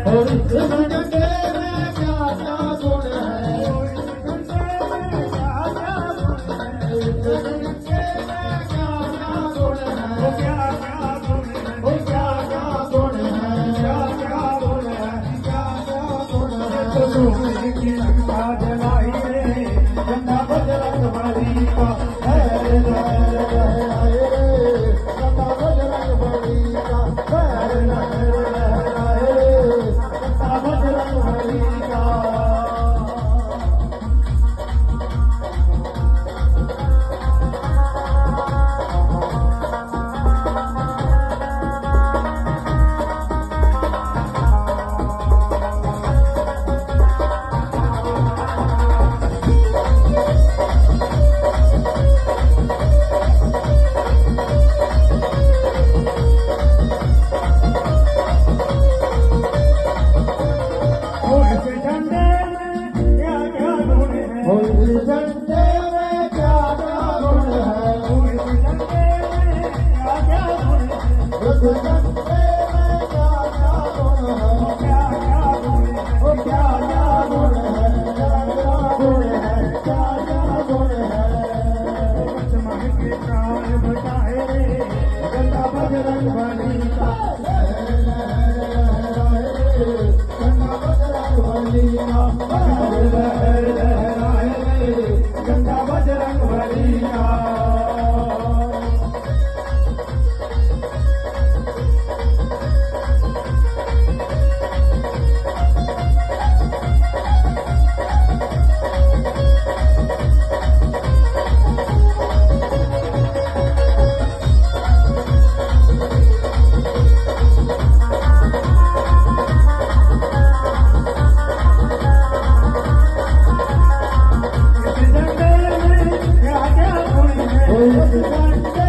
और इस झंडे में क्या क्या गुण है, इस झंडे में क्या क्या गुण है, क्या क्या गुण है, क्या क्या गुण है, क्या क्या गुण है, क्या क्या गुण है। तो सोने की झंडा जलाई रे, झंडा बजरंग बली का है रे, झंडा बजरंग बली का है रे, झंडा बजरंग बली का। Oh,